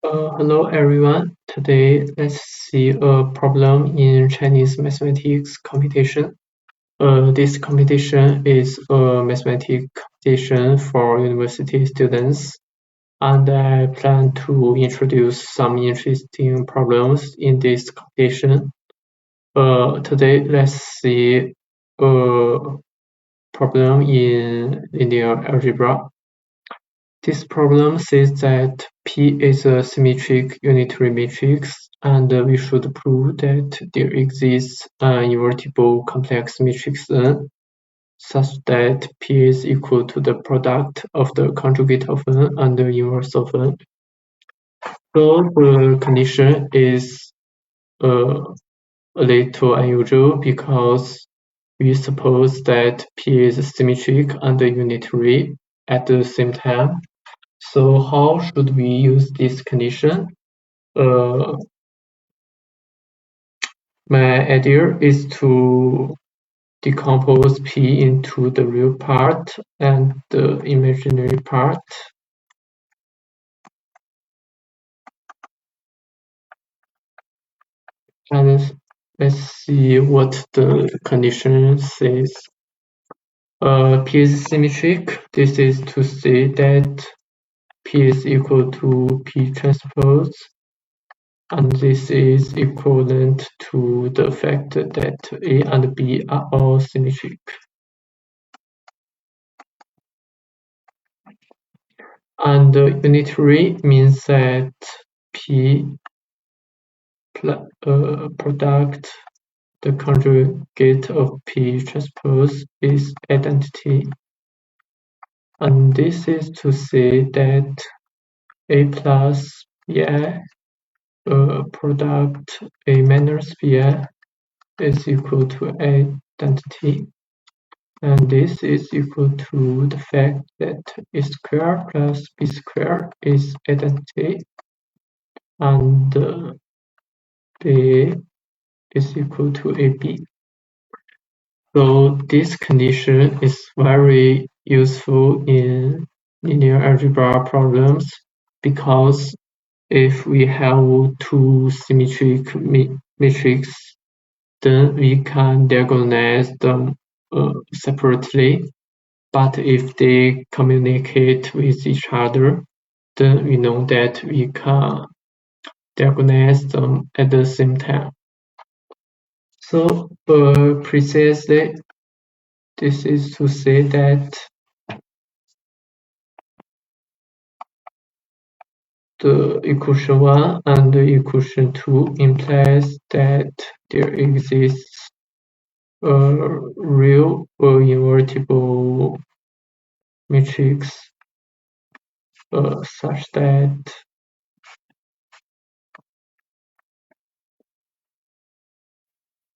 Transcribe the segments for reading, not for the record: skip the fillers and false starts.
Hello everyone. Today let's see a problem in Chinese mathematics competition. This competition is a mathematics competition for university students, and I plan to introduce some interesting problems in this competition. Today let's see a problem in linear algebra. This problem says that P is a symmetric unitary matrix, and we should prove that there exists an invertible complex matrix N such that P is equal to the product of the conjugate of N and the inverse of N. So the condition is a little unusual because we suppose that P is symmetric and unitary at the same time. So how should we use this condition? Uh, my idea is to decompose P into the real part and the imaginary part. And let's see what the condition says. P is symmetric. This is to say that P is equal to P transpose, and this is equivalent to the fact that A and B are all symmetric. And unitary means that P product the conjugate of P transpose is identity. And this is to say that A plus Bi product A minus Bi is equal to identity. And this is equal to the fact that A squared plus B squared is identity. And B is equal to AB. So this condition is very useful in linear algebra problems because if we have two symmetric matrices, then we can diagonalize them separately. But if they communicate with each other, then we know that we can diagonalize them at the same time. So precisely, this is to say that the equation 1 and the equation 2 implies that there exists a real or invertible matrix such that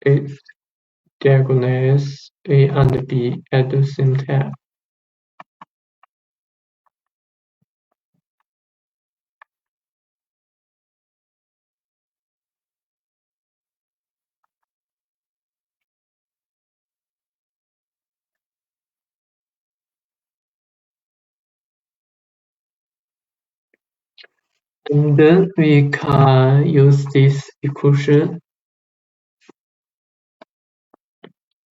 it diagonalizes A and B at the same time. And then we can use this equation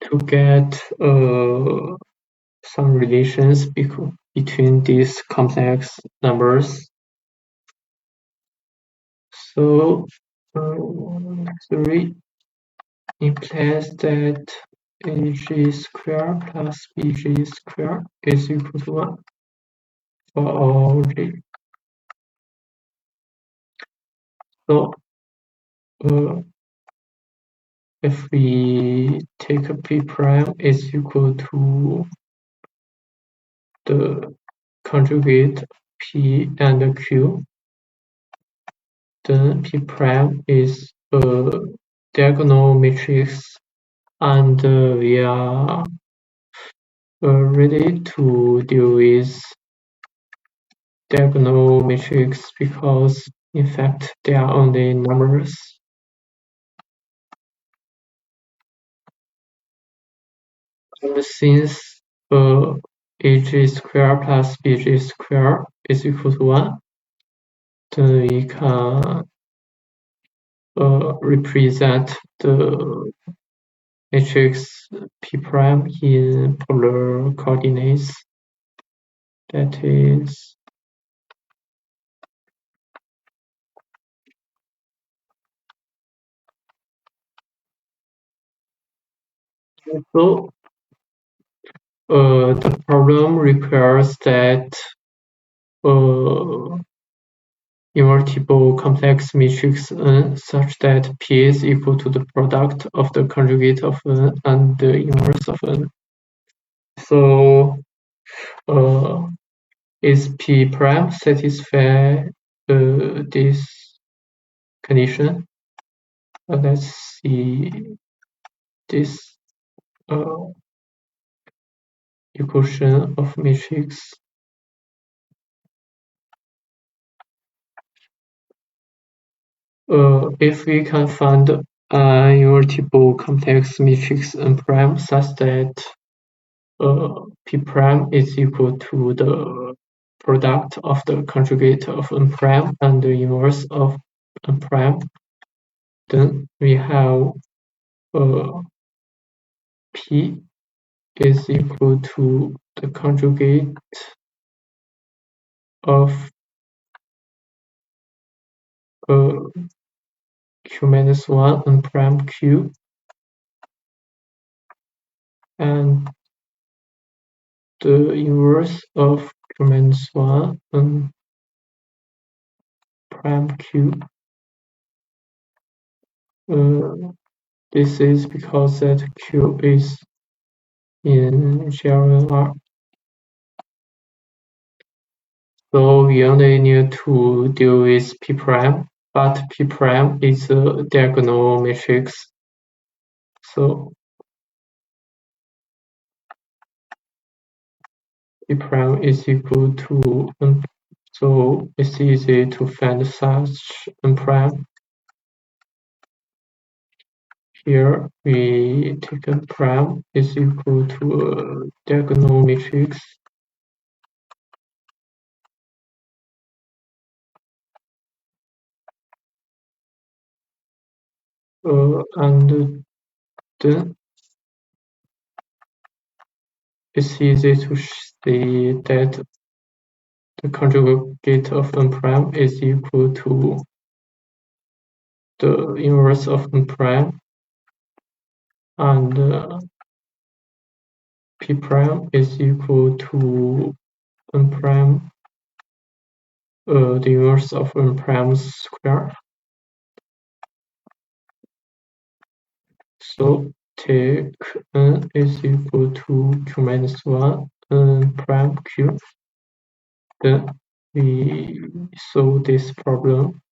to get some relations between these complex numbers. So 3 implies that AG squared plus BG squared is equal to 1 for all G. So if we take P prime is equal to the conjugate P and Q, then P prime is a diagonal matrix, and we are ready to deal with diagonal matrix because in fact they are only numbers. And since AG squared plus BG squared is equal to 1, then we can represent the matrix P prime in polar coordinates. That is so the problem requires that invertible complex matrix N such that P is equal to the product of the conjugate of N and the inverse of N. So is P prime satisfy this condition? Let's see this equation of matrix. If we can find an invertible complex matrix N prime such that P prime is equal to the product of the conjugate of N prime and the inverse of N prime, then we have P is equal to the conjugate of Q minus 1 N prime Q, and the inverse of Q minus 1 N prime Q. This is because that Q is in GRNR. So we only need to deal with P prime, but P prime is a diagonal matrix. So P prime is equal to N. So it's easy to find such N prime. Here we take N prime is equal to a diagonal matrix. And then it's easy to see that the conjugate of N prime is equal to the inverse of N prime, and P prime is equal to N prime, the inverse of N prime square. So take N is equal to Q minus 1 N prime Q. Then we solve this problem.